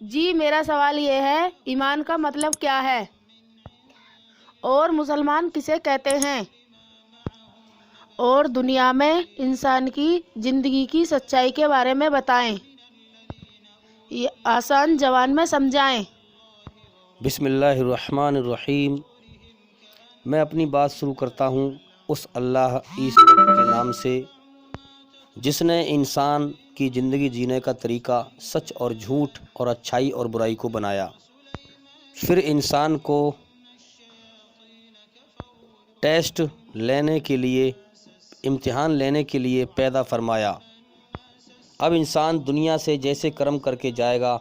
جی میرا سوال یہ ہے، ایمان کا مطلب کیا ہے اور مسلمان کسے کہتے ہیں؟ اور دنیا میں انسان کی زندگی کی سچائی کے بارے میں بتائیں، یہ آسان زبان میں سمجھائیں۔ بسم اللہ الرحمن الرحیم۔ میں اپنی بات شروع کرتا ہوں اس اللہ ایشور کے نام سے جس نے انسان کی زندگی جینے کا طریقہ سچ اور جھوٹ اور اچھائی اور برائی کو بنایا، پھر انسان کو ٹیسٹ لینے کے لیے، امتحان لینے کے لیے پیدا فرمایا۔ اب انسان دنیا سے جیسے کرم کر کے جائے گا،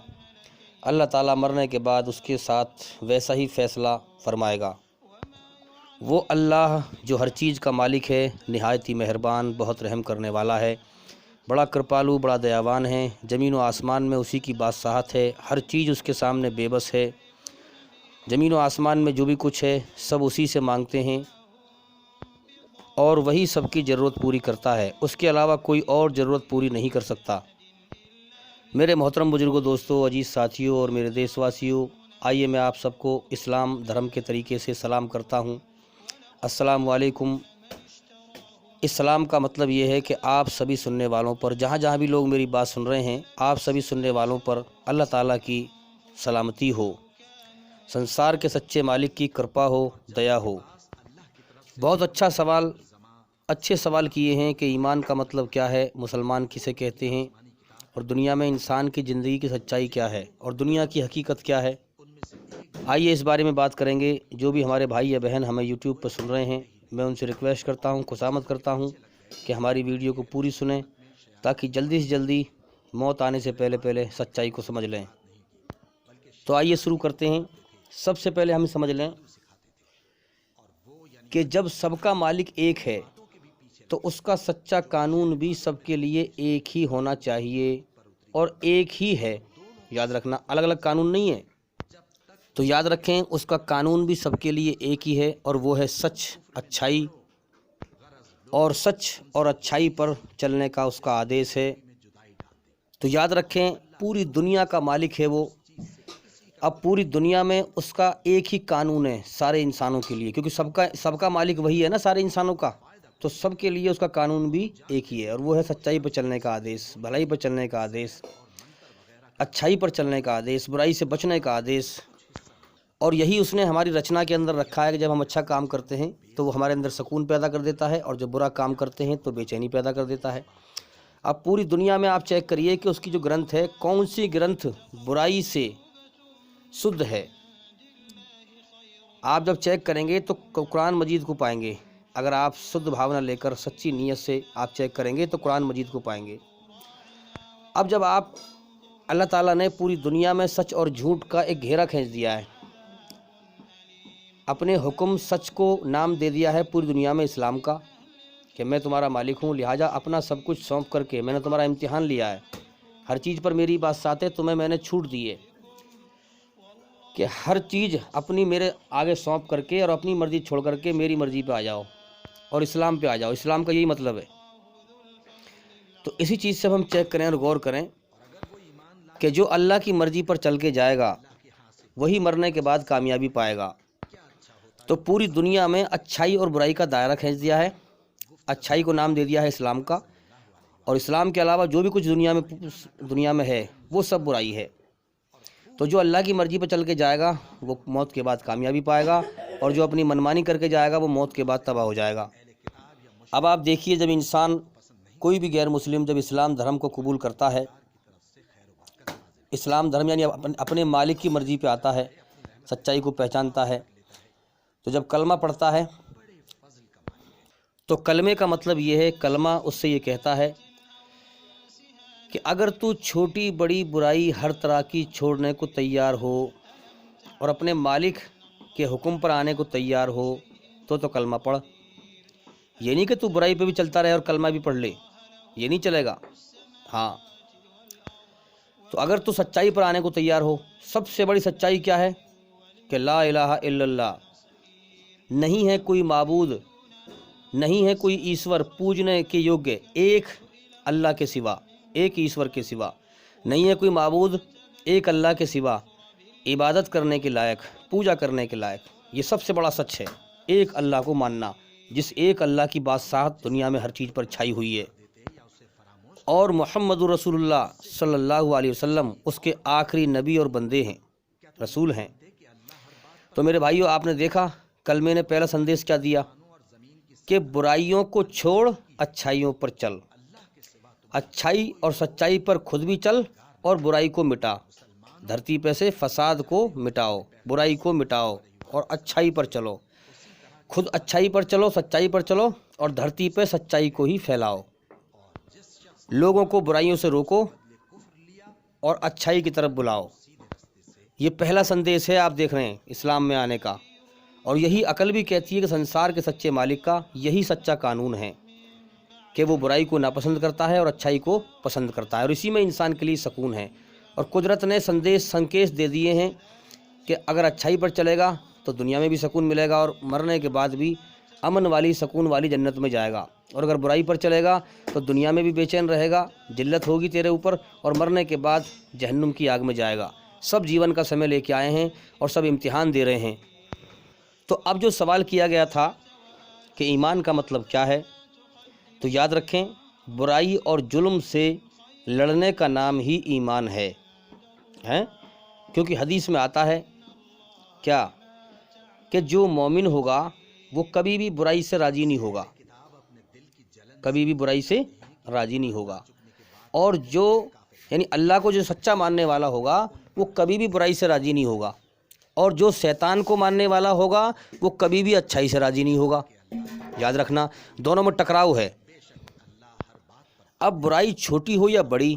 اللہ تعالیٰ مرنے کے بعد اس کے ساتھ ویسا ہی فیصلہ فرمائے گا۔ وہ اللہ جو ہر چیز کا مالک ہے، نہایت ہی مہربان، بہت رحم کرنے والا ہے، بڑا کرپالو، بڑا دیاوان ہے۔ زمین و آسمان میں اسی کی بادشاہت ہے، ہر چیز اس کے سامنے بے بس ہے۔ زمین و آسمان میں جو بھی کچھ ہے سب اسی سے مانگتے ہیں اور وہی سب کی ضرورت پوری کرتا ہے، اس کے علاوہ کوئی اور ضرورت پوری نہیں کر سکتا۔ میرے محترم بزرگوں، دوستوں، عزیز ساتھیوں اور میرے دیش واسیوں، آئیے میں آپ سب کو اسلام دھرم کے طریقے سے سلام کرتا ہوں۔ السلام علیکم۔ اسلام کا مطلب یہ ہے کہ آپ سبھی سننے والوں پر، جہاں جہاں بھی لوگ میری بات سن رہے ہیں، آپ سبھی سننے والوں پر اللہ تعالیٰ کی سلامتی ہو، سنسار کے سچے مالک کی کرپا ہو، دیا ہو۔ بہت اچھے سوال کیے ہیں کہ ایمان کا مطلب کیا ہے، مسلمان کسے کہتے ہیں، اور دنیا میں انسان کی زندگی کی سچائی کیا ہے، اور دنیا کی حقیقت کیا ہے۔ آئیے اس بارے میں بات کریں گے۔ جو بھی ہمارے بھائی یا بہن ہمیں یوٹیوب پر سن رہے ہیں، میں ان سے ریکویسٹ کرتا ہوں، خوشامد کرتا ہوں کہ ہماری ویڈیو کو پوری سنیں تاکہ جلدی سے جلدی موت آنے سے پہلے سچائی کو سمجھ لیں۔ تو آئیے شروع کرتے ہیں۔ سب سے پہلے ہم سمجھ لیں کہ جب سب کا مالک ایک ہے تو اس کا سچا قانون بھی سب کے لیے ایک ہی ہونا چاہیے، اور ایک ہی ہے۔ یاد رکھنا، الگ الگ قانون نہیں ہے۔ تو یاد رکھیں، اس کا قانون بھی سب کے لیے ایک ہی ہے، اور وہ ہے سچ، اچھائی، اور سچ اور اچھائی پر چلنے کا اس کا آدیش ہے۔ تو یاد رکھیں، پوری دنیا کا مالک ہے وہ۔ اب پوری دنیا میں اس کا ایک ہی قانون ہے سارے انسانوں کے لیے، کیونکہ سب کا مالک وہی ہے نا، سارے انسانوں کا۔ تو سب کے لیے اس کا قانون بھی ایک ہی ہے، اور وہ ہے سچائی پر چلنے کا آدیش، بھلائی پر چلنے کا آدیش، اچھائی پر چلنے کا آدیش، برائی سے بچنے کا آدیش۔ اور یہی اس نے ہماری رچنا کے اندر رکھا ہے کہ جب ہم اچھا کام کرتے ہیں تو وہ ہمارے اندر سکون پیدا کر دیتا ہے، اور جب برا کام کرتے ہیں تو بے چینی پیدا کر دیتا ہے۔ اب پوری دنیا میں آپ چیک کریے کہ اس کی جو گرنتھ ہے، کون سی گرنتھ برائی سے شدھ ہے۔ آپ جب چیک کریں گے تو قرآن مجید کو پائیں گے۔ اگر آپ شدھ بھاونا لے کر سچی نیت سے آپ چیک کریں گے تو قرآن مجید کو پائیں گے۔ اب جب اللہ تعالیٰ نے پوری دنیا میں سچ اور جھوٹ کا ایک گھیرا کھینچ دیا ہے، اپنے حکم سچ کو نام دے دیا ہے پوری دنیا میں اسلام کا، کہ میں تمہارا مالک ہوں، لہٰذا اپنا سب کچھ سونپ کر کے میں نے تمہارا امتحان لیا ہے، ہر چیز پر میری بات ساتھ ہے، تمہیں میں نے چھوٹ دی ہے کہ ہر چیز اپنی میرے آگے سونپ کر کے اور اپنی مرضی چھوڑ کر کے میری مرضی پہ آ جاؤ اور اسلام پہ آ جاؤ۔ اسلام کا یہی مطلب ہے۔ تو اسی چیز سے ہم چیک کریں اور غور کریں کہ جو اللہ کی مرضی پر چل کے جائے گا وہی مرنے کے بعد کامیابی پائے گا۔ تو پوری دنیا میں اچھائی اور برائی کا دائرہ کھینچ دیا ہے، اچھائی کو نام دے دیا ہے اسلام کا، اور اسلام کے علاوہ جو بھی کچھ دنیا میں ہے وہ سب برائی ہے۔ تو جو اللہ کی مرضی پہ چل کے جائے گا وہ موت کے بعد کامیابی پائے گا، اور جو اپنی منمانی کر کے جائے گا وہ موت کے بعد تباہ ہو جائے گا۔ اب آپ دیکھیے، جب انسان کوئی بھی غیر مسلم جب اسلام دھرم کو قبول کرتا ہے، اسلام دھرم یعنی اپنے مالک کی مرضی پہ آتا ہے، سچائی کو پہچانتا ہے، تو جب کلمہ پڑھتا ہے تو کلمے کا مطلب یہ ہے، کلمہ اس سے یہ کہتا ہے کہ اگر تو چھوٹی بڑی برائی ہر طرح کی چھوڑنے کو تیار ہو اور اپنے مالک کے حکم پر آنے کو تیار ہو تو کلمہ پڑھ۔ یہ نہیں کہ تو برائی پہ بھی چلتا رہے اور کلمہ بھی پڑھ لے، یہ نہیں چلے گا۔ ہاں، تو اگر تو سچائی پر آنے کو تیار ہو، سب سے بڑی سچائی کیا ہے؟ کہ لا الہ الا اللہ، نہیں ہے کوئی معبود، نہیں ہے کوئی ایشور پوجنے کے یوگیہ ایک اللہ کے سوا، ایک ایشور کے سوا نہیں ہے کوئی معبود ایک اللہ کے سوا عبادت کرنے کے لائق، پوجا کرنے کے لائق، یہ سب سے بڑا سچ ہے، ایک اللہ کو ماننا، جس ایک اللہ کی بادشاہت دنیا میں ہر چیز پر چھائی ہوئی ہے، اور محمد رسول اللہ صلی اللہ علیہ وسلم اس کے آخری نبی اور بندے ہیں، رسول ہیں۔ تو میرے بھائیو، آپ نے دیکھا کل میں نے پہلا سندیش کیا دیا کہ برائیوں کو چھوڑ، اچھائیوں پر چل، اچھائی اور سچائی پر خود بھی چل اور برائی کو مٹا، دھرتی پہ سے فساد کو مٹاؤ، برائی کو مٹاؤ اور اچھائی پر چلو، خود اچھائی پر چلو، سچائی پر چلو اور دھرتی پہ سچائی کو ہی پھیلاؤ، لوگوں کو برائیوں سے روکو اور اچھائی کی طرف بلاؤ۔ یہ پہلا سندیش ہے آپ دیکھ رہے ہیں اسلام میں آنے کا، اور یہی عقل بھی کہتی ہے کہ سنسار کے سچے مالک کا یہی سچا قانون ہے کہ وہ برائی کو ناپسند کرتا ہے اور اچھائی کو پسند کرتا ہے، اور اسی میں انسان کے لیے سکون ہے۔ اور قدرت نے سنکیش دے دیے ہیں کہ اگر اچھائی پر چلے گا تو دنیا میں بھی سکون ملے گا اور مرنے کے بعد بھی امن والی، سکون والی جنت میں جائے گا، اور اگر برائی پر چلے گا تو دنیا میں بھی بے چین رہے گا، ذلت ہوگی تیرے اوپر، اور مرنے کے بعد جہنم کی آگ میں جائے گا۔ سب جیون کا سمے لے کے آئے ہیں اور سب امتحان دے رہے ہیں۔ تو اب جو سوال کیا گیا تھا کہ ایمان کا مطلب کیا ہے، تو یاد رکھیں برائی اور ظلم سے لڑنے کا نام ہی ایمان ہے، کیونکہ حدیث میں آتا ہے کیا کہ جو مومن ہوگا وہ کبھی بھی برائی سے راضی نہیں ہوگا، کبھی بھی برائی سے راضی نہیں ہوگا، اور جو یعنی اللہ کو جو سچا ماننے والا ہوگا وہ کبھی بھی برائی سے راضی نہیں ہوگا، اور جو شیطان کو ماننے والا ہوگا وہ کبھی بھی اچھائی سے راضی نہیں ہوگا۔ یاد رکھنا دونوں میں ٹکراؤ ہے۔ اب برائی چھوٹی ہو یا بڑی،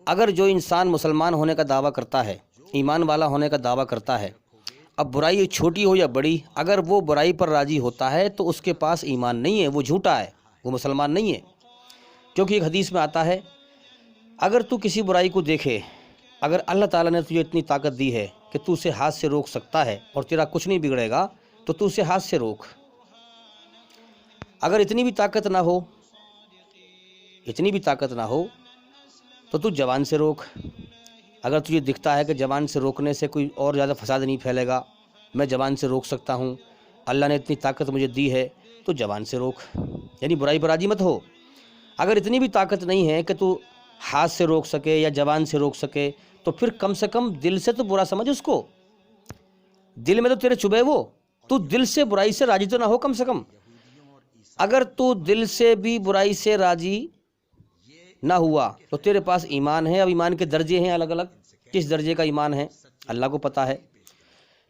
اگر جو انسان مسلمان ہونے کا دعویٰ کرتا ہے، ایمان والا ہونے کا دعویٰ کرتا ہے، اب برائی چھوٹی ہو یا بڑی، اگر وہ برائی پر راضی ہوتا ہے تو اس کے پاس ایمان نہیں ہے، وہ جھوٹا ہے، وہ مسلمان نہیں ہے۔ کیونکہ ایک حدیث میں آتا ہے اگر تو کسی برائی کو دیکھے، اگر اللہ تعالیٰ نے تجھے اتنی طاقت دی ہے کہ تو اسے ہاتھ سے روک سکتا ہے اور تیرا کچھ نہیں بگڑے گا، تو تو اسے ہاتھ سے روک۔ اگر اتنی بھی طاقت نہ ہو، اتنی بھی طاقت نہ ہو تو تو زبان سے روک۔ اگر تجھے دکھتا ہے کہ زبان سے روکنے سے کوئی اور زیادہ فساد نہیں پھیلے گا، میں زبان سے روک سکتا ہوں، اللہ نے اتنی طاقت مجھے دی ہے، تو زبان سے روک، یعنی برائی پر راضی مت ہو۔ اگر اتنی بھی طاقت نہیں ہے کہ تو ہاتھ سے روک سکے یا زبان سے روک سکے، تو پھر کم سے کم دل سے تو برا سمجھ اس کو، دل میں تو تیرے چبھے وہ، تو دل سے برائی سے راضی تو نہ ہو کم سے کم۔ اگر تو دل سے بھی برائی سے راضی نہ ہوا تو تیرے پاس ایمان ہے۔ اب ایمان کے درجے ہیں الگ الگ، کس درجے کا ایمان ہے اللہ کو پتہ ہے،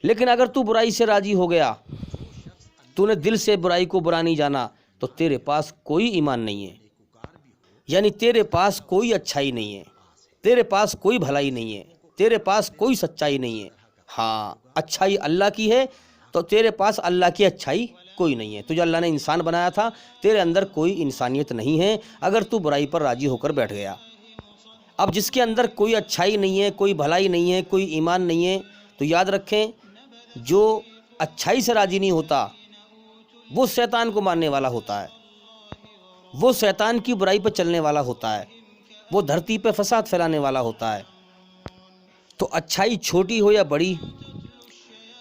لیکن اگر تو برائی سے راضی ہو گیا، تو نے دل سے برائی کو برا نہیں جانا، تو تیرے پاس کوئی ایمان نہیں ہے، یعنی تیرے پاس کوئی اچھائی نہیں ہے، تیرے پاس کوئی بھلائی نہیں ہے، تیرے پاس کوئی سچائی نہیں ہے۔ ہاں، اچھائی اللہ کی ہے تو تیرے پاس اللہ کی اچھائی کوئی نہیں ہے۔ تجھے اللہ نے انسان بنایا تھا، تیرے اندر کوئی انسانیت نہیں ہے اگر تو برائی پر راضی ہو کر بیٹھ گیا۔ اب جس کے اندر کوئی اچھائی نہیں ہے، کوئی بھلائی نہیں ہے، کوئی ایمان نہیں ہے، تو یاد رکھیں جو اچھائی سے راضی نہیں ہوتا وہ شیطان کو ماننے والا ہوتا ہے، وہ شیطان کی برائی پر چلنے والا ہوتا ہے، وہ دھرتی پہ فساد پھیلانے والا ہوتا ہے۔ تو اچھائی چھوٹی ہو یا بڑی،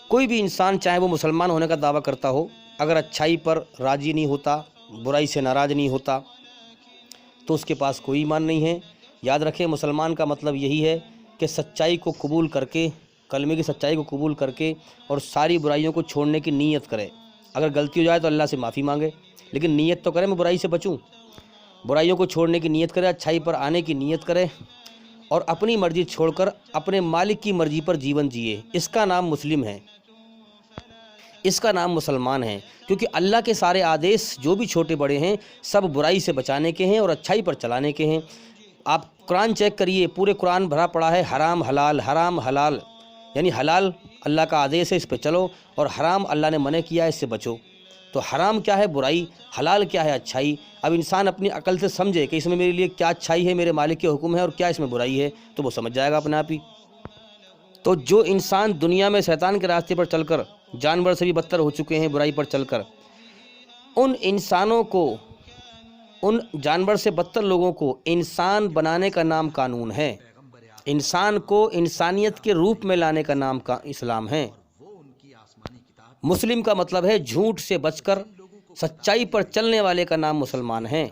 کوئی بھی انسان چاہے وہ مسلمان ہونے کا دعویٰ کرتا ہو، اگر اچھائی پر راضی نہیں ہوتا، برائی سے ناراض نہیں ہوتا، تو اس کے پاس کوئی ایمان نہیں ہے۔ یاد رکھیں مسلمان کا مطلب یہی ہے کہ سچائی کو قبول کر کے، کلمے کی سچائی کو قبول کر کے اور ساری برائیوں کو چھوڑنے کی نیت کرے۔ اگر غلطی ہو جائے تو اللہ سے معافی مانگے، لیکن نیت تو کرے میں برائی سے بچوں، برائیوں کو چھوڑنے کی نیت کرے، اچھائی پر آنے کی نیت کرے اور اپنی مرضی چھوڑ کر اپنے مالک کی مرضی پر جیون جیے۔ اس کا نام مسلم ہے، اس کا نام مسلمان ہے، کیونکہ اللہ کے سارے آدیش جو بھی چھوٹے بڑے ہیں سب برائی سے بچانے کے ہیں اور اچھائی پر چلانے کے ہیں۔ آپ قرآن چیک کریے، پورے قرآن بھرا پڑا ہے حرام حلال، حرام حلال، یعنی حلال اللہ کا آدیش ہے اس پہ چلو، اور حرام اللہ نے منع کیا ہے اس سے بچو۔ تو حرام کیا ہے؟ برائی، حلال کیا ہے؟ اچھائی۔ اب انسان اپنی عقل سے سمجھے کہ اس میں میرے لیے کیا اچھائی ہے، میرے مالک کے حکم ہے، اور کیا اس میں برائی ہے، تو وہ سمجھ جائے گا اپنے آپ ہی۔ تو جو انسان دنیا میں شیطان کے راستے پر چل کر جانور سے بھی بدتر ہو چکے ہیں برائی پر چل کر، ان انسانوں کو، ان جانور سے بدتر لوگوں کو انسان بنانے کا نام قانون ہے۔ انسان کو انسانیت کے روپ میں لانے کا نام کا اسلام ہے۔ مسلم کا مطلب ہے جھوٹ سے بچ کر سچائی پر چلنے والے کا نام مسلمان ہے۔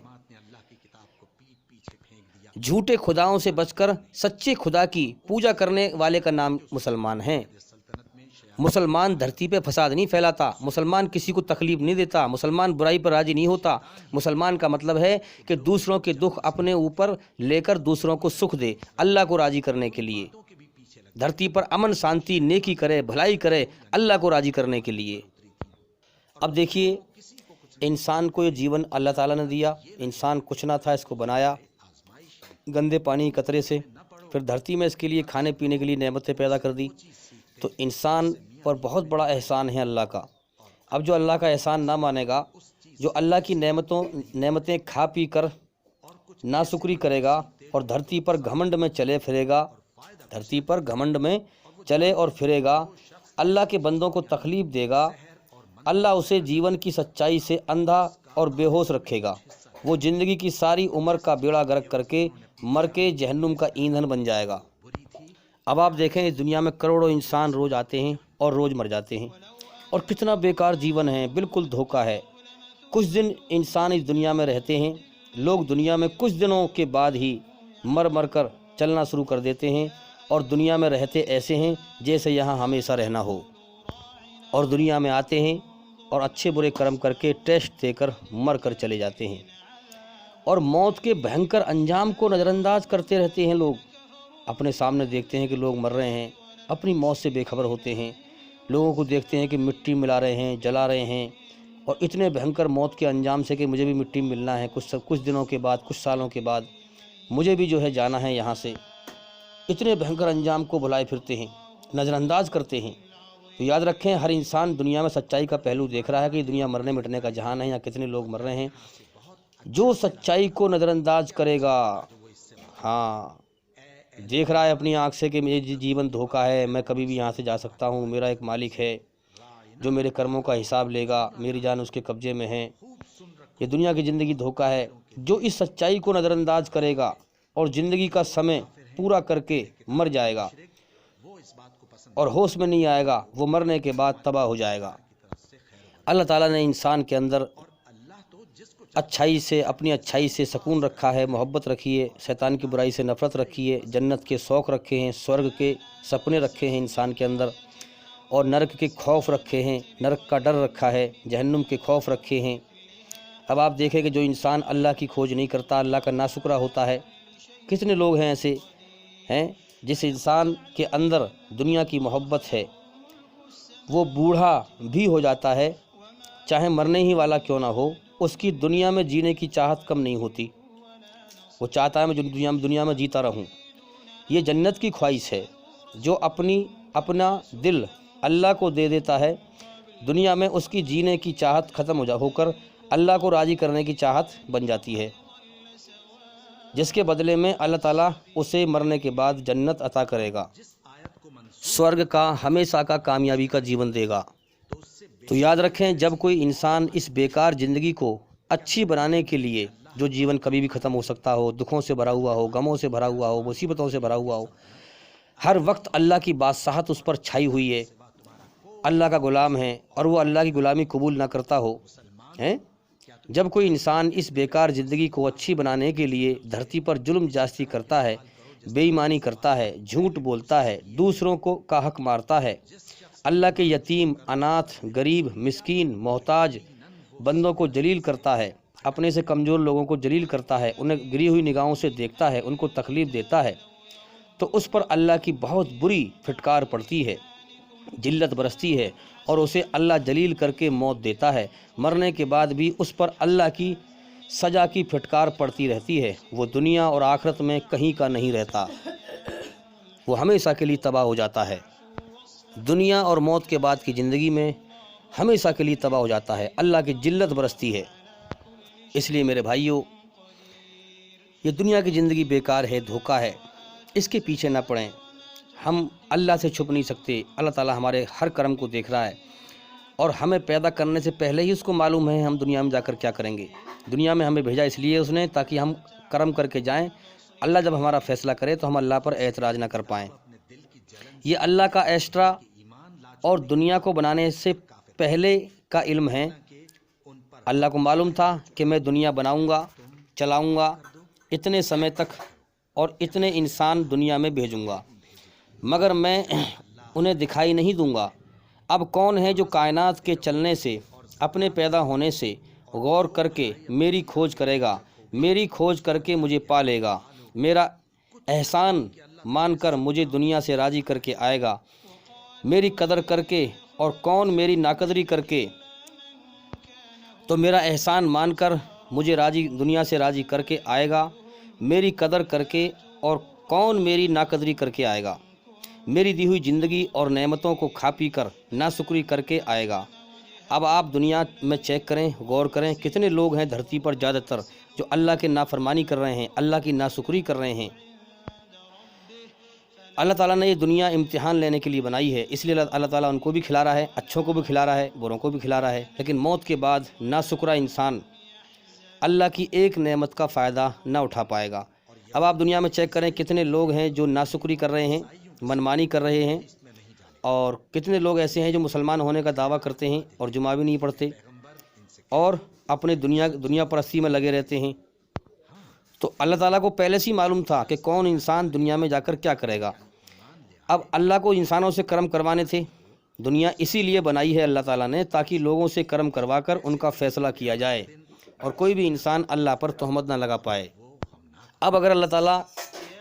جھوٹے خداؤں سے بچ کر سچے خدا کی پوجا کرنے والے کا نام مسلمان ہے۔ مسلمان دھرتی پہ فساد نہیں پھیلاتا، مسلمان کسی کو تکلیف نہیں دیتا، مسلمان برائی پر راضی نہیں ہوتا۔ مسلمان کا مطلب ہے کہ دوسروں کے دکھ اپنے اوپر لے کر دوسروں کو سکھ دے، اللہ کو راضی کرنے کے لیے، دھرتی پر امن شانتی نیکی کرے، بھلائی کرے، اللہ کو راضی کرنے کے لیے۔ اب دیکھیے، انسان کو یہ جیون اللہ تعالیٰ نے دیا، انسان کچھ نہ تھا، اس کو بنایا گندے پانی قطرے سے، پھر دھرتی میں اس کے لیے کھانے پینے کے لیے نعمتیں پیدا کر دی۔ تو انسان پر بہت بڑا احسان ہے اللہ کا۔ اب جو اللہ کا احسان نہ مانے گا، جو اللہ کی نعمتیں کھا پی کر ناشکری کرے گا اور دھرتی پر گھمنڈ میں چلے پھرے گا، دھرتی پر گھمنڈ میں چلے اور پھرے گا، اللہ کے بندوں کو تکلیف دے گا، اللہ اسے جیون کی سچائی سے اندھا اور بے ہوش رکھے گا، وہ زندگی کی ساری عمر کا بیڑا غرق کر کے مر کے جہنم کا ایندھن بن جائے گا۔ اب آپ دیکھیں، اس دنیا میں کروڑوں انسان روز آتے ہیں اور روز مر جاتے ہیں، اور کتنا بیکار جیون ہے، بالکل دھوکہ ہے۔ کچھ دن انسان اس دنیا میں رہتے ہیں، لوگ دنیا میں کچھ دنوں کے بعد ہی مر کر چلنا شروع کر دیتے ہیں، اور دنیا میں رہتے ایسے ہیں جیسے یہاں ہمیشہ رہنا ہو، اور دنیا میں آتے ہیں اور اچھے برے کرم کر کے ٹیسٹ دے کر مر کر چلے جاتے ہیں، اور موت کے بھینکر انجام کو نظر انداز کرتے رہتے ہیں۔ لوگ اپنے سامنے دیکھتے ہیں کہ لوگ مر رہے ہیں، اپنی موت سے بے خبر ہوتے ہیں، لوگوں کو دیکھتے ہیں کہ مٹی ملا رہے ہیں، جلا رہے ہیں، اور اتنے بھینکر موت کے انجام سے کہ مجھے بھی مٹی ملنا ہے، کچھ دنوں کے بعد، کچھ سالوں کے بعد مجھے بھی جو ہے جانا ہے یہاں سے، اتنے بھینکر انجام کو بھلائے پھرتے ہیں، نظر انداز کرتے ہیں۔ تو یاد رکھیں، ہر انسان دنیا میں سچائی کا پہلو دیکھ رہا ہے کہ یہ دنیا مرنے مٹنے کا جہان ہے، یہاں کتنے لوگ مر رہے ہیں۔ جو سچائی کو نظر انداز کرے گا، ہاں، دیکھ رہا ہے اپنی آنکھ سے کہ میرے جیون دھوکہ ہے، میں کبھی بھی یہاں سے جا سکتا ہوں، میرا ایک مالک ہے جو میرے کرموں کا حساب لے گا، میری جان اس کے قبضے میں ہے، یہ دنیا کی زندگی دھوکہ ہے۔ جو اس سچائی کو نظر انداز کرے گا اور زندگی کا سمے پورا کر کے مر جائے گا اور ہوش میں نہیں آئے گا، وہ مرنے کے بعد تباہ ہو جائے گا۔ اللہ تعالیٰ نے انسان کے اندر اپنی اچھائی سے سکون رکھا ہے، محبت رکھی ہے، شیطان کی برائی سے نفرت رکھی ہے، جنت کے شوق رکھے ہیں، سورگ کے سپنے رکھے ہیں انسان کے اندر، اور نرک کے خوف رکھے ہیں، نرک کا ڈر رکھا ہے، جہنم کے خوف رکھے ہیں۔ اب آپ دیکھیں کہ جو انسان اللہ کی کھوج نہیں کرتا، اللہ کا ناشکرا ہوتا ہے، کتنے لوگ ہیں ایسے ہیں جس انسان کے اندر دنیا کی محبت ہے، وہ بوڑھا بھی ہو جاتا ہے، چاہے مرنے ہی والا کیوں نہ ہو، اس کی دنیا میں جینے کی چاہت کم نہیں ہوتی، وہ چاہتا ہے میں دنیا میں جیتا رہوں۔ یہ جنت کی خواہش ہے، جو اپنا دل اللہ کو دے دیتا ہے، دنیا میں اس کی جینے کی چاہت ختم ہو کر اللہ کو راضی کرنے کی چاہت بن جاتی ہے، جس کے بدلے میں اللہ تعالیٰ اسے مرنے کے بعد جنت عطا کرے گا، سورگ کا ہمیشہ کا کامیابی کا جیون دے گا۔ تو یاد رکھیں، جب کوئی انسان اس بیکار زندگی کو اچھی بنانے کے لیے، جو جیون کبھی بھی ختم ہو سکتا ہو، دکھوں سے بھرا ہوا ہو، غموں سے بھرا ہوا ہو، مصیبتوں سے بھرا ہوا ہو، ہر وقت اللہ کی بادشاہت اس پر چھائی ہوئی ہے، اللہ کا غلام ہے اور وہ اللہ کی غلامی قبول نہ کرتا ہو، جب کوئی انسان اس بیکار زندگی کو اچھی بنانے کے لیے دھرتی پر ظلم جاستی کرتا ہے، بے ایمانی کرتا ہے، جھوٹ بولتا ہے، دوسروں کا حق مارتا ہے، اللہ کے یتیم، اناتھ، غریب، مسکین، محتاج بندوں کو ذلیل کرتا ہے، اپنے سے کمزور لوگوں کو ذلیل کرتا ہے، انہیں گری ہوئی نگاہوں سے دیکھتا ہے، ان کو تکلیف دیتا ہے، تو اس پر اللہ کی بہت بری پھٹکار پڑتی ہے، ذلت برستی ہے، اور اسے اللہ ذلیل کر کے موت دیتا ہے۔ مرنے کے بعد بھی اس پر اللہ کی سزا کی پھٹکار پڑتی رہتی ہے، وہ دنیا اور آخرت میں کہیں کا نہیں رہتا، وہ ہمیشہ کے لیے تباہ ہو جاتا ہے، دنیا اور موت کے بعد کی زندگی میں ہمیشہ کے لیے تباہ ہو جاتا ہے، اللہ کی ذلت برستی ہے۔ اس لیے میرے بھائیوں، یہ دنیا کی زندگی بیکار ہے، دھوکہ ہے، اس کے پیچھے نہ پڑیں۔ ہم اللہ سے چھپ نہیں سکتے، اللہ تعالیٰ ہمارے ہر کرم کو دیکھ رہا ہے، اور ہمیں پیدا کرنے سے پہلے ہی اس کو معلوم ہے ہم دنیا میں جا کر کیا کریں گے۔ دنیا میں ہمیں بھیجا اس لیے اس نے تاکہ ہم کرم کر کے جائیں اللہ جب ہمارا فیصلہ کرے تو ہم اللہ پر اعتراض نہ کر پائیں۔ یہ اللہ کا ایکسٹرا اور دنیا کو بنانے سے پہلے کا علم ہے۔ اللہ کو معلوم تھا کہ میں دنیا بناؤں گا، چلاؤں گا اتنے سمے تک اور اتنے انسان دنیا میں بھیجوں گا، مگر میں انہیں دکھائی نہیں دوں گا۔ اب کون ہے جو کائنات کے چلنے سے، اپنے پیدا ہونے سے غور کر کے میری کھوج کرے گا، میری کھوج کر کے مجھے پا لے گا، میرا احسان مان کر مجھے دنیا سے راضی کر کے آئے گا، میری قدر کر کے، اور کون میری ناقدری کر کے تو میرا احسان مان کر مجھے دنیا سے راضی کر کے آئے گا، میری قدر کر کے، اور کون میری ناقدری کر کے آئے گا، میری دی ہوئی زندگی اور نعمتوں کو کھا پی کر ناشکری کر کے آئے گا۔ اب آپ دنیا میں چیک کریں، غور کریں، کتنے لوگ ہیں دھرتی پر زیادہ تر جو اللہ کے نافرمانی کر رہے ہیں، اللہ کی ناشکری کر رہے ہیں۔ اللہ تعالیٰ نے یہ دنیا امتحان لینے کے لیے بنائی ہے، اس لیے اللہ تعالیٰ ان کو بھی کھلا رہا ہے، اچھوں کو بھی کھلا رہا ہے، بروں کو بھی کھلا رہا ہے، لیکن موت کے بعد ناشکرا انسان اللہ کی ایک نعمت کا فائدہ نہ اٹھا پائے گا۔ اب آپ دنیا میں چیک کریں کتنے لوگ ہیں جو ناشکری کر رہے ہیں، منمانی کر رہے ہیں، اور کتنے لوگ ایسے ہیں جو مسلمان ہونے کا دعویٰ کرتے ہیں اور جمعہ بھی نہیں پڑھتے اور اپنے دنیا پرستی میں لگے رہتے ہیں۔ تو اللہ تعالیٰ کو پہلے سے ہی معلوم تھا کہ کون انسان دنیا میں جا کر کیا کرے گا۔ اب اللہ کو انسانوں سے کرم کروانے تھے، دنیا اسی لیے بنائی ہے اللہ تعالیٰ نے تاکہ لوگوں سے کرم کروا کر ان کا فیصلہ کیا جائے اور کوئی بھی انسان اللہ پر تہمت نہ لگا پائے۔ اب اگر اللہ تعالیٰ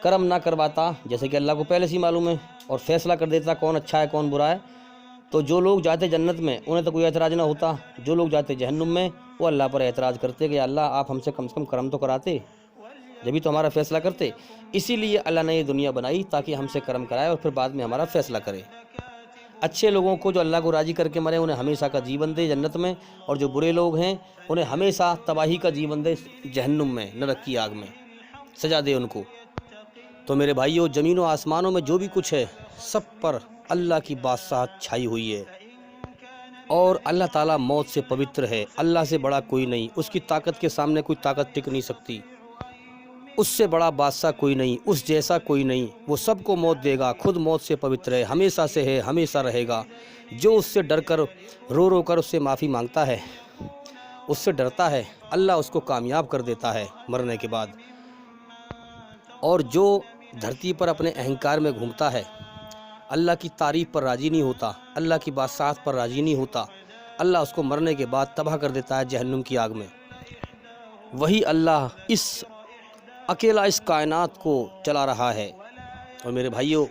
کرم نہ کرواتا، جیسے کہ اللہ کو پہلے سے ہی معلوم ہے، اور فیصلہ کر دیتا کون اچھا ہے کون برا ہے، تو جو لوگ جاتے جنت میں انہیں تو کوئی اعتراض نہ ہوتا، جو لوگ جاتے جہنم میں وہ اللہ پر اعتراض کرتے کہ اللہ آپ ہم سے کم کرم تو کراتے، جبھی تو ہمارا فیصلہ کرتے۔ اسی لیے اللہ نے یہ دنیا بنائی تاکہ ہم سے کرم کرائے اور پھر بعد میں ہمارا فیصلہ کرے۔ اچھے لوگوں کو جو اللہ کو راضی کر کے مرے انہیں ہمیشہ کا جیون دے جنت میں، اور جو برے لوگ ہیں انہیں ہمیشہ تباہی کا جیون دے جہنم میں، نرک کی آگ میں سزا دے ان کو۔ تو میرے بھائیوں، زمین و آسمانوں میں جو بھی کچھ ہے سب پر اللہ کی بادشاہت چھائی ہوئی ہے، اور اللہ تعالیٰ موت سے پوتر ہے، اللہ سے بڑا کوئی نہیں، اس کی طاقت کے سامنے کوئی طاقت ٹک نہیں سکتی، اس سے بڑا بادشاہ کوئی نہیں، اس جیسا کوئی نہیں، وہ سب کو موت دے گا، خود موت سے پوتر ہے، ہمیشہ سے ہے، ہمیشہ رہے گا۔ جو اس سے ڈر کر رو کر اس سے معافی مانگتا ہے، اس سے ڈرتا ہے، اللہ اس کو کامیاب کر دیتا ہے مرنے کے بعد۔ اور جو دھرتی پر اپنے اہنکار میں گھومتا ہے، اللہ کی تعریف پر راضی نہیں ہوتا، اللہ کی بادشاہت پر راضی نہیں ہوتا، اللہ اس کو مرنے کے بعد تباہ کر دیتا ہے جہنم کی آگ میں۔ وہی اللہ اکیلا اس کائنات کو چلا رہا ہے۔ اور میرے بھائیوں،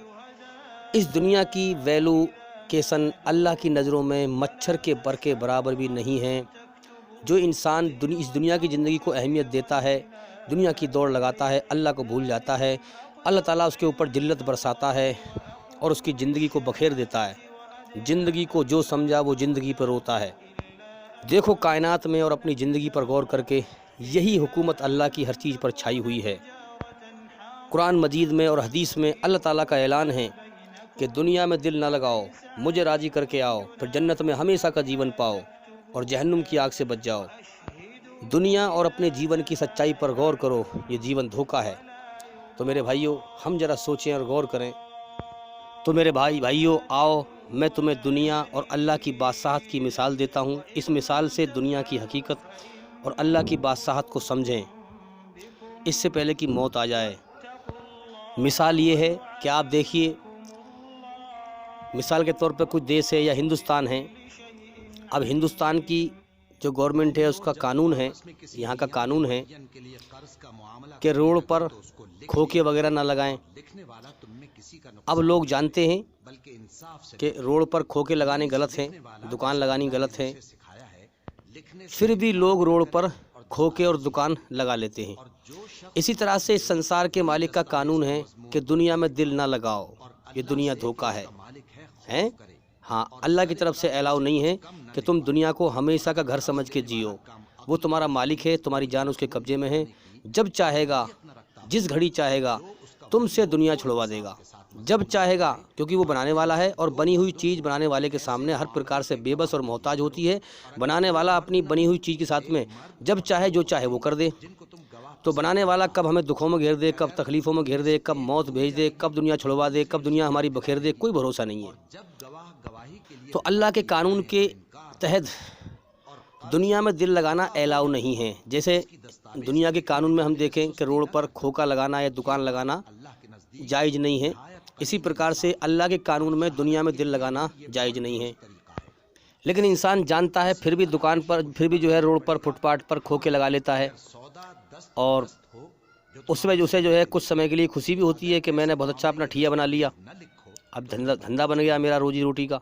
اس دنیا کی ویلوکیشن اللہ کی نظروں میں مچھر کے پر کے برابر بھی نہیں ہے۔ جو انسان اس دنیا کی زندگی کو اہمیت دیتا ہے، دنیا کی دوڑ لگاتا ہے، اللہ کو بھول جاتا ہے، اللہ تعالیٰ اس کے اوپر ذلت برساتا ہے اور اس کی زندگی کو بکھیر دیتا ہے۔ زندگی کو جو سمجھا وہ زندگی پر روتا ہے۔ دیکھو کائنات میں اور اپنی زندگی پر غور کر کے، یہی حکومت اللہ کی ہر چیز پر چھائی ہوئی ہے۔ قرآن مجید میں اور حدیث میں اللہ تعالیٰ کا اعلان ہے کہ دنیا میں دل نہ لگاؤ، مجھے راضی کر کے آؤ، پھر جنت میں ہمیشہ کا جیون پاؤ اور جہنم کی آگ سے بچ جاؤ۔ دنیا اور اپنے جیون کی سچائی پر غور کرو، یہ جیون دھوکہ ہے۔ تو میرے بھائیوں، ہم ذرا سوچیں اور غور کریں۔ تو میرے بھائیوں، آؤ میں تمہیں دنیا اور اللہ کی بادشاہت کی مثال دیتا ہوں۔ اس مثال سے دنیا کی حقیقت اور اللہ کی بادشاہت کو سمجھیں اس سے پہلے کہ موت آ جائے۔ مثال یہ ہے کہ آپ دیکھیے، مثال کے طور پہ کچھ دیش ہے یا ہندوستان ہے۔ اب ہندوستان کی جو گورنمنٹ ہے اس کا قانون ہے، یہاں کا قانون ہے کہ روڈ پر کھوکے وغیرہ نہ لگائیں۔ اب لوگ جانتے ہیں کہ روڈ پر کھوکے لگانے غلط ہیں، دکان لگانی غلط ہے، پھر بھی لوگ روڈ پر کھوکے اور دکان لگا لیتے ہیں۔ اسی طرح سے اس سنسار کے مالک کا قانون ہے کہ دنیا میں دل نہ لگاؤ، یہ دنیا دھوکہ ہے۔ ہاں، اللہ کی طرف سے الاؤ نہیں ہے کہ تم دنیا کو ہمیشہ کا گھر سمجھ کے جیو۔ وہ تمہارا مالک ہے، تمہاری جان اس کے قبضے میں ہے، جب چاہے گا، جس گھڑی چاہے گا تم سے دنیا چھڑوا دے گا، جب چاہے گا، کیونکہ وہ بنانے والا ہے، اور بنی ہوئی چیز بنانے والے کے سامنے ہر پرکار سے بے بس اور محتاج ہوتی ہے۔ بنانے والا اپنی بنی ہوئی چیز کے ساتھ میں جب چاہے جو چاہے وہ کر دے۔ تو بنانے والا کب ہمیں دکھوں میں گھیر دے، کب تکلیفوں میں گھیر دے، کب موت بھیج دے، کب دنیا چھڑوا دے، کب دنیا ہماری بکھیر دے، کوئی بھروسہ نہیں ہے۔ تو اللہ کے قانون کے تحت دنیا میں دل لگانا الاؤ نہیں ہے۔ جیسے دنیا کے قانون میں ہم دیکھیں کہ روڈ پر کھوکا لگانا یا دکان لگانا جائز نہیں ہے، اسی پرکار سے اللہ کے قانون میں دنیا میں دل لگانا جائز نہیں ہے۔ لیکن انسان جانتا ہے، پھر بھی دکان پر، پھر بھی جو ہے روڈ پر، فٹ پاتھ پر کھوکے لگا لیتا ہے، اور اس میں اسے جو ہے کچھ سمے کے لیے خوشی بھی ہوتی ہے کہ میں نے بہت اچھا اپنا ٹھیا بنا لیا، اب دھندا بن گیا میرا روزی روٹی کا۔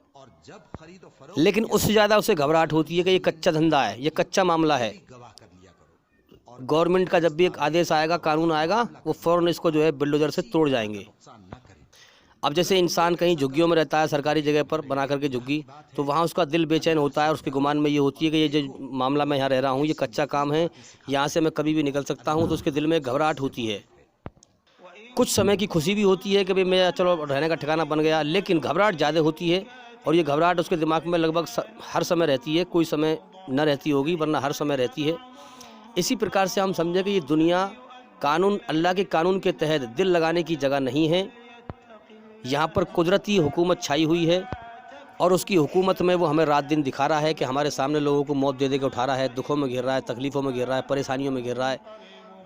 لیکن اس سے زیادہ اسے گھبراہٹ ہوتی ہے کہ یہ کچا دھندا ہے، یہ کچا معاملہ ہے۔ گورنمنٹ کا جب بھی ایک آدیش آئے گا، قانون آئے گا، وہ فوراً اس کو جو ہے بلڈوزر سے توڑ جائیں گے۔ اب جیسے انسان کہیں جھگیوں میں رہتا ہے، سرکاری جگہ پر بنا کر کے جھگی، تو وہاں اس کا دل بے چین ہوتا ہے، اور اس کے گمان میں یہ ہوتی ہے کہ یہ جو معاملہ میں یہاں رہ رہا ہوں یہ کچا کام ہے، یہاں سے میں کبھی بھی نکل سکتا ہوں، تو اس کے دل میں گھبراہٹ ہوتی ہے۔ کچھ سمے کی خوشی بھی ہوتی ہے کہ میں چلو رہنے کا ٹھکانہ بن گیا، لیکن گھبراہٹ زیادہ ہوتی ہے، اور یہ گھبراہٹ اس کے دماغ میں لگ بھگ ہر سمے رہتی ہے، کوئی سمے نہ رہتی ہوگی ورنہ ہر سمے رہتی ہے۔ اسی پرکار سے ہم سمجھیں کہ یہ دنیا قانون، اللہ کے قانون کے تحت دل لگانے کی جگہ نہیں ہے۔ یہاں پر قدرتی حکومت چھائی ہوئی ہے، اور اس کی حکومت میں وہ ہمیں رات دن دکھا رہا ہے کہ ہمارے سامنے لوگوں کو موت دے دے کے اٹھا رہا ہے، دکھوں میں گھیر رہا ہے، تکلیفوں میں گھیر رہا ہے، پریشانیوں میں گھیر رہا ہے،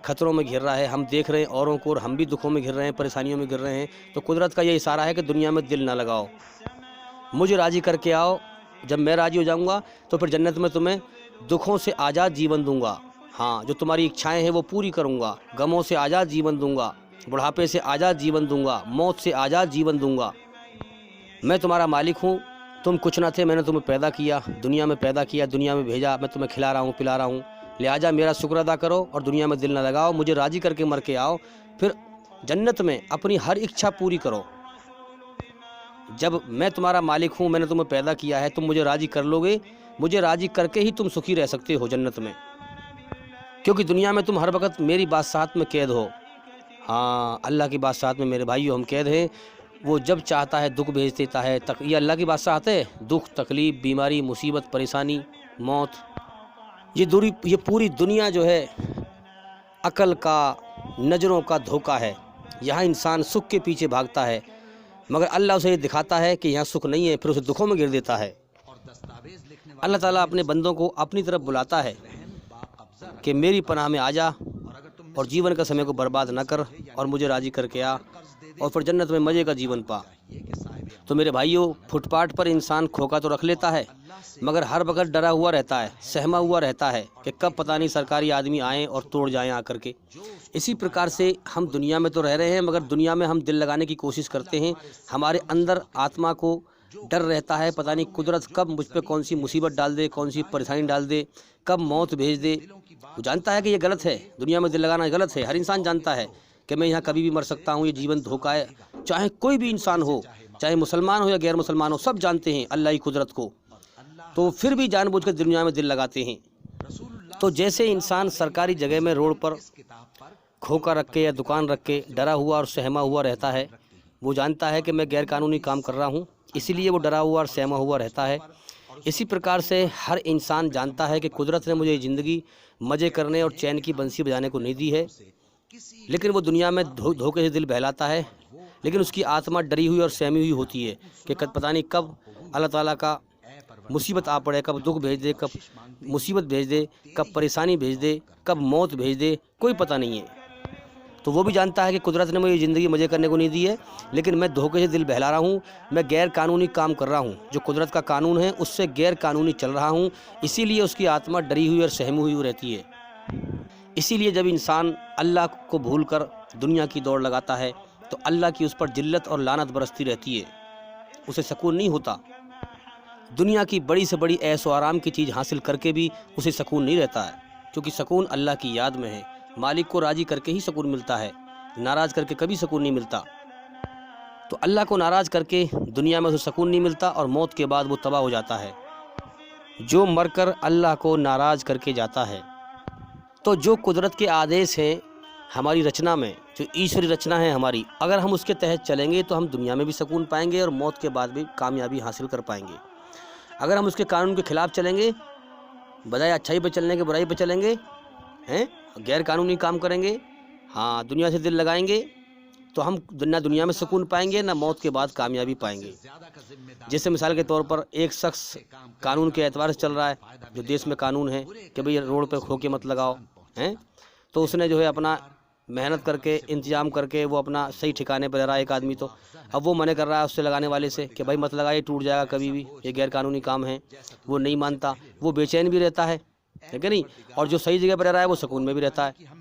خطروں میں گھیر رہا ہے۔ ہم دیکھ رہے ہیں اوروں کو، اور ہم بھی دکھوں میں گھر رہے ہیں، پریشانیوں میں گھر رہے ہیں۔ تو قدرت کا یہ اشارہ ہے کہ دنیا میں دل نہ لگاؤ، مجھے راضی کر کے آؤ، جب میں راضی ہو جاؤں گا تو پھر جنت میں تمہیں دکھوں سے آزاد جیون دوں گا، ہاں جو تمہاری اچھائیں ہیں وہ پوری کروں گا، غموں سے آزاد جیون دوں گا، بڑھاپے سے آزاد جیون دوں گا، موت سے آزاد جیون دوں گا۔ میں تمہارا مالک ہوں، تم کچھ نہ تھے، میں نے تمہیں پیدا کیا، دنیا میں پیدا کیا، دنیا میں بھیجا، میں تمہیں کھلا رہا ہوں، پلا رہا ہوں، لہٰذا میرا شکر ادا کرو اور دنیا میں دل نہ لگاؤ، مجھے راضی کر کے مر کے آؤ، پھر جنت میں اپنی ہر اچھا پوری کرو۔ جب میں تمہارا مالک ہوں، میں نے تمہیں پیدا کیا ہے، تم مجھے راضی کر لو گے، مجھے راضی کر کے ہی تم سکھی رہ سکتے ہو جنت میں، کیونکہ دنیا میں تم ہر وقت میری بادشاہت میں قید ہو۔ ہاں، اللہ کی بادشاہت میں میرے بھائیو ہم قید ہیں۔ وہ جب چاہتا ہے دکھ بھیج دیتا ہے، یہ اللہ کی بادشاہت ہے، دکھ، تکلیف، بیماری، مصیبت، پریشانی، موت، یہ پوری دنیا جو ہے عقل کا، نظروں کا دھوکہ ہے۔ یہاں انسان سکھ کے پیچھے بھاگتا ہے، مگر اللہ اسے یہ دکھاتا ہے کہ یہاں سکھ نہیں ہے، پھر اسے دکھوں میں گر دیتا ہے۔ اللہ تعالیٰ اپنے بندوں کو اپنی طرف بلاتا ہے کہ میری پناہ میں آ جا، اور جیون کا سمے کو برباد نہ کر، اور مجھے راضی کر کے آ، اور پھر جنت میں مزے کا جیون پا۔ تو میرے بھائیوں، فٹ پاتھ پر انسان کھوکا تو رکھ لیتا ہے، مگر ہر وقت ڈرا ہوا رہتا ہے، سہما ہوا رہتا ہے کہ کب پتہ نہیں سرکاری آدمی آئیں اور توڑ جائیں آ کر کے۔ اسی پرکار سے ہم دنیا میں تو رہ رہے ہیں، مگر دنیا میں ہم دل لگانے کی کوشش کرتے ہیں، ہمارے اندر آتما کو ڈر رہتا ہے، پتہ نہیں قدرت کب مجھ پہ کون سی مصیبت ڈال دے، کون سی پریشانی ڈال دے، کب موت بھیج دے۔ وہ جانتا ہے کہ یہ غلط ہے، دنیا میں دل لگانا غلط ہے، ہر انسان جانتا ہے کہ میں یہاں کبھی بھی مر سکتا ہوں، یہ جیون دھوکہ ہے، چاہے کوئی بھی انسان ہو، چاہے مسلمان ہو یا غیر مسلمان ہو، سب جانتے ہیں اللہ کی قدرت کو، تو پھر بھی جان بوجھ کر دنیا میں دل لگاتے ہیں۔ تو جیسے انسان سرکاری جگہ میں روڈ پر کھوکا رکھ کے یا دکان رکھ کے ڈرا ہوا اور سہما ہوا رہتا ہے، وہ جانتا ہے کہ میں غیر قانونی کام کر رہا ہوں، اسی لیے وہ ڈرا ہوا اور سہما ہوا رہتا ہے۔ اسی پرکار سے ہر انسان جانتا ہے کہ قدرت نے مجھے زندگی مزے کرنے اور چین کی بنسی بجانے کو نہیں دی ہے، لیکن وہ دنیا میں دھوکے سے دل بہلاتا ہے، لیکن اس کی آتما ڈری ہوئی اور سہمی ہوئی ہوتی ہے کہ پتہ نہیں کب اللہ تعالیٰ کا مصیبت آ پڑے، کب دکھ بھیج دے، کب مصیبت بھیج دے، کب پریشانی بھیج دے، کب موت بھیج دے، کوئی پتہ نہیں ہے۔ تو وہ بھی جانتا ہے کہ قدرت نے مجھے زندگی مزے کرنے کو نہیں دی ہے، لیکن میں دھوکے سے دل بہلا رہا ہوں، میں غیر قانونی کام کر رہا ہوں، جو قدرت کا قانون ہے اس سے غیر قانونی چل رہا ہوں، اسی لیے اس کی آتما ڈری ہوئی اور سہمی ہوئی رہتی ہے۔ اسی لیے جب انسان اللہ کو بھول کر دنیا کی دوڑ لگاتا ہے تو اللہ کی اس پر ذلت اور لعنت برستی رہتی ہے، اسے سکون نہیں ہوتا۔ دنیا کی بڑی سے بڑی عیش و آرام کی چیز حاصل کر کے بھی اسے سکون نہیں رہتا ہے، کیونکہ سکون اللہ کی یاد میں ہے، مالک کو راضی کر کے ہی سکون ملتا ہے، ناراض کر کے کبھی سکون نہیں ملتا۔ تو اللہ کو ناراض کر کے دنیا میں اسے سکون نہیں ملتا، اور موت کے بعد وہ تباہ ہو جاتا ہے، جو مر کر اللہ کو ناراض کر کے جاتا ہے۔ تو جو قدرت کے آدیش ہیں ہماری رچنا میں، جو ایشوری رچنا ہے ہماری، اگر ہم اس کے تحت چلیں گے تو ہم دنیا میں بھی سکون پائیں گے اور موت کے بعد بھی کامیابی حاصل کر پائیں گے۔ اگر ہم اس کے قانون کے خلاف چلیں گے، بجائے اچھائی پہ چلنے کے برائی پہ چلیں گے، غیر قانونی کام کریں گے، ہاں دنیا سے دل لگائیں گے تو ہم نہ دنیا میں سکون پائیں گے نہ موت کے بعد کامیابی پائیں گے۔ جیسے مثال کے طور پر ایک شخص قانون کے اعتبار سے چل رہا ہے، جو دیش میں قانون ہے کہ بھئی روڈ پہ کھوکے مت لگاؤ ہیں، تو اس نے جو ہے اپنا محنت کر کے انتظام کر کے وہ اپنا صحیح ٹھکانے پہ رہا ہے ایک آدمی، تو اب وہ منع کر رہا ہے اس سے لگانے والے سے کہ بھائی مت لگائے، ٹوٹ جائے گا کبھی بھی، یہ غیر قانونی کام ہے۔ وہ نہیں مانتا، وہ بے چین بھی رہتا ہے کہ نہیں، اور جو صحیح جگہ پہ رہ رہا ہے وہ سکون میں بھی رہتا ہے۔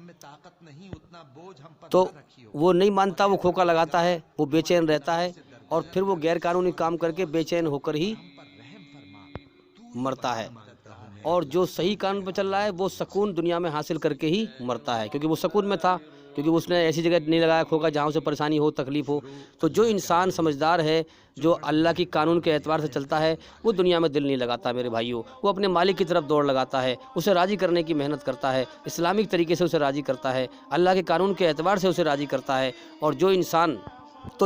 تو وہ نہیں مانتا، وہ کھوکا لگاتا ہے، وہ بے چین رہتا ہے، اور پھر وہ غیر قانونی کام کر کے بے چین ہو کر ہی مرتا ہے۔ اور جو صحیح قانون پہ چل رہا ہے وہ سکون دنیا میں حاصل کر کے ہی مرتا ہے، کیونکہ وہ سکون میں تھا، کیونکہ اس نے ایسی جگہ نہیں لگایا کھوکا جہاں اسے پریشانی ہو، تکلیف ہو۔ تو جو انسان سمجھدار ہے، جو اللہ کی قانون کے اعتبار سے چلتا ہے، وہ دنیا میں دل نہیں لگاتا میرے بھائیوں، وہ اپنے مالک کی طرف دوڑ لگاتا ہے، اسے راضی کرنے کی محنت کرتا ہے، اسلامک طریقے سے اسے راضی کرتا ہے، اللہ کے قانون کے اعتبار سے اسے راضی کرتا ہے۔ اور جو انسان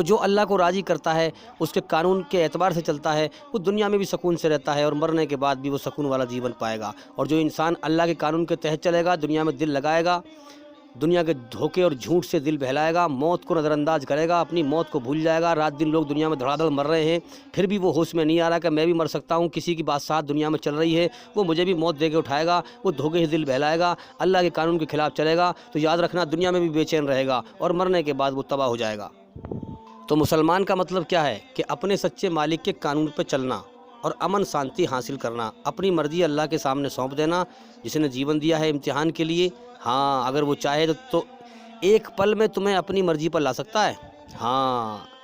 جو اللہ کو راضی کرتا ہے، اس کے قانون کے اعتبار سے چلتا ہے، وہ دنیا میں بھی سکون سے رہتا ہے اور مرنے کے بعد بھی وہ سکون والا جیون پائے گا۔ اور جو انسان اللہ کے قانون کے تحت چلے گا، دنیا میں دل لگائے گا، دنیا کے دھوکے اور جھوٹ سے دل بہلائے گا، موت کو نظر انداز کرے گا، اپنی موت کو بھول جائے گا۔ رات دن لوگ دنیا میں دھڑا دھڑ مر رہے ہیں، پھر بھی وہ ہوش میں نہیں آ رہا کہ میں بھی مر سکتا ہوں، کسی کی بات ساتھ دنیا میں چل رہی ہے، وہ مجھے بھی موت دے کے اٹھائے گا، وہ دھوکے سے دل بہلائے گا، اللہ کے قانون کے خلاف چلے گا، تو یاد رکھنا دنیا میں بھی بے چین رہے گا اور مرنے کے بعد وہ تباہ ہو جائے گا۔ تو مسلمان کا مطلب کیا ہے کہ اپنے سچے مالک کے قانون پہ چلنا اور امن شانتی حاصل کرنا، اپنی مرضی اللہ کے سامنے سونپ دینا، جس نے جیون دیا ہے امتحان کے لیے۔ ہاں اگر وہ چاہے تو ایک پل میں تمہیں اپنی مرضی پر لا سکتا ہے۔ ہاں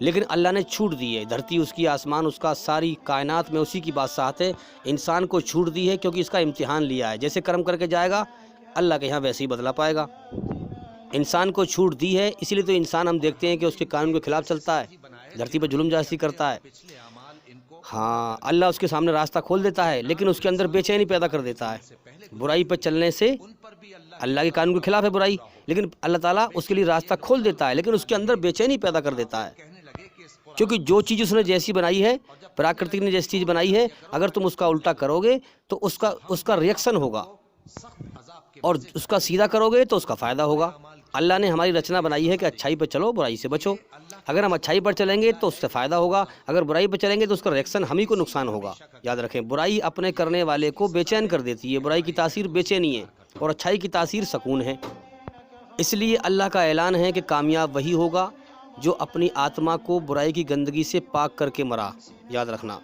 لیکن اللہ نے چھوٹ دی ہے، دھرتی اس کی، آسمان اس کا، ساری کائنات میں اسی کی بادشاہت ہے۔ انسان کو چھوٹ دی ہے کیونکہ اس کا امتحان لیا ہے، جیسے کرم کر کے جائے گا اللہ کے یہاں ویسے ہی بدلہ پائے گا۔ انسان کو چھوٹ دی ہے، اسی لیے تو انسان ہم دیکھتے ہیں کہ اس کے قانون کے خلاف چلتا ہے، دھرتی پر ظلم جاستی کرتا ہے۔ ہاں اللہ اس کے سامنے راستہ کھول دیتا ہے، لیکن اس کے اندر بے چینی پیدا کر دیتا ہے۔ برائی پہ چلنے سے اللہ کے قانون کے خلاف ہے برائی، لیکن اللہ تعالیٰ اس کے لیے راستہ کھول دیتا ہے، لیکن اس کے اندر بے چینی پیدا کر دیتا ہے، کیونکہ جو چیز اس نے جیسی بنائی ہے، پراکرتک نے جیسی چیز بنائی ہے، اگر تم اس کا الٹا کرو گے تو اس کا ریئیکشن ہوگا، اور اس کا سیدھا کرو گے تو اس کا فائدہ ہوگا۔ اللہ نے ہماری رچنا بنائی ہے کہ اچھائی پہ چلو، برائی سے بچو۔ اگر ہم اچھائی پر چلیں گے تو اس سے فائدہ ہوگا، اگر برائی پر چلیں گے تو اس کا ریئیکشن ہم ہی کو نقصان ہوگا۔ یاد رکھیں، برائی اپنے کرنے والے کو بے چین کر دیتی ہے، برائی کی تاثیر بے چینی ہے اور اچھائی کی تاثیر سکون ہے۔ اس لیے اللہ کا اعلان ہے کہ کامیاب وہی ہوگا جو اپنی آتما کو برائی کی گندگی سے پاک کر کے مرا۔ یاد رکھنا،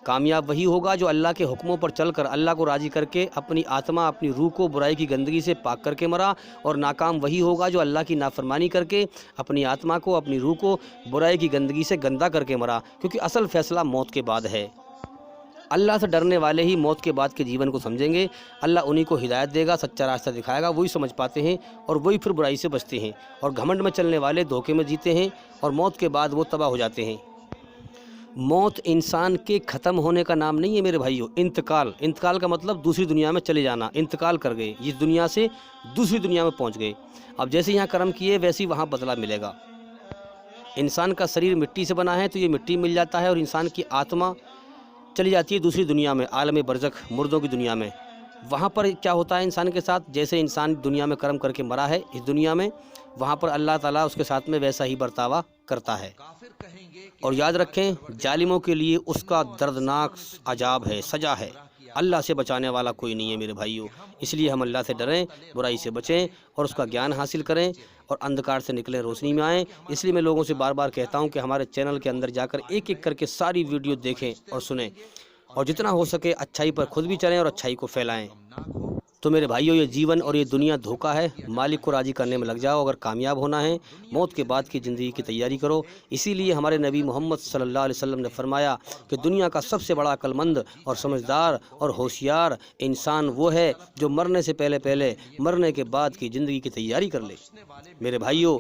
کامیاب وہی ہوگا جو اللہ کے حکموں پر چل کر اللہ کو راضی کر کے اپنی آتما، اپنی روح کو برائی کی گندگی سے پاک کر کے مرا، اور ناکام وہی ہوگا جو اللہ کی نافرمانی کر کے اپنی آتما کو، اپنی روح کو برائی کی گندگی سے گندا کر کے مرا، کیونکہ اصل فیصلہ موت کے بعد ہے۔ اللہ سے ڈرنے والے ہی موت کے بعد کے جیون کو سمجھیں گے، اللہ انہی کو ہدایت دے گا، سچا راستہ دکھائے گا، وہی سمجھ پاتے ہیں اور وہی پھر برائی سے بچتے ہیں۔ اور گھمنڈ میں چلنے والے دھوکے میں جیتے ہیں اور موت کے بعد وہ تباہ ہو جاتے ہیں۔ موت انسان کے ختم ہونے کا نام نہیں ہے میرے بھائیوں، انتقال کا مطلب دوسری دنیا میں چلے جانا، انتقال کر گئے، اس دنیا سے دوسری دنیا میں پہنچ گئے۔ اب جیسے یہاں کرم کیے ویسے ہی وہاں بدلہ ملے گا۔ انسان کا شریر مٹی سے بنا ہے تو یہ مٹی مل جاتا ہے، اور انسان کی آتما چلی جاتی ہے دوسری دنیا میں، عالم برزخ، مردوں کی دنیا میں۔ وہاں پر کیا ہوتا ہے انسان کے ساتھ؟ جیسے انسان دنیا میں کرم کر کے مرا ہے اس دنیا میں، وہاں پر اللہ تعالیٰ اس کے ساتھ میں ویسا ہی برتاوا کرتا ہے۔ اور یاد رکھیں، ظالموں کے لیے اس کا دردناک عذاب ہے، سزا ہے۔ اللہ سے بچانے والا کوئی نہیں ہے میرے بھائیوں، اس لیے ہم اللہ سے ڈریں، برائی سے بچیں اور اس کا گیان حاصل کریں، اور اندھکار سے نکلیں، روشنی میں آئیں۔ اس لیے میں لوگوں سے بار بار کہتا ہوں کہ ہمارے چینل کے اندر جا کر ایک ایک کر کے ساری ویڈیو دیکھیں اور سنیں، اور جتنا ہو سکے اچھائی پر خود بھی چلیں اور اچھائی کو پھیلائیں۔ تو میرے بھائیوں، یہ جیون اور یہ دنیا دھوکہ ہے، مالک کو راضی کرنے میں لگ جاؤ۔ اگر کامیاب ہونا ہے، موت کے بعد کی زندگی کی تیاری کرو۔ اسی لیے ہمارے نبی محمد صلی اللہ علیہ وسلم نے فرمایا کہ دنیا کا سب سے بڑا عقل مند اور سمجھدار اور ہوشیار انسان وہ ہے جو مرنے سے پہلے مرنے کے بعد کی زندگی کی تیاری کر لے۔ میرے بھائیوں،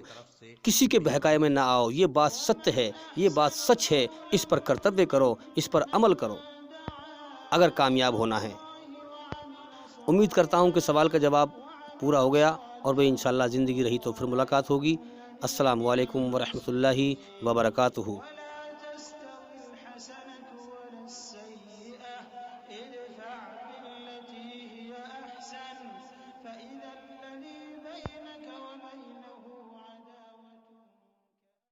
کسی کے بہکائے میں نہ آؤ، یہ بات ستیہ ہے، یہ بات سچ ہے، اس پر کرتویہ کرو، اس پر عمل کرو اگر کامیاب ہونا ہے۔ امید کرتا ہوں کہ سوال کا جواب پورا ہو گیا، اور بھئی انشاءاللہ زندگی رہی تو پھر ملاقات ہوگی۔ السلام علیکم ورحمۃ اللہ وبرکاتہ۔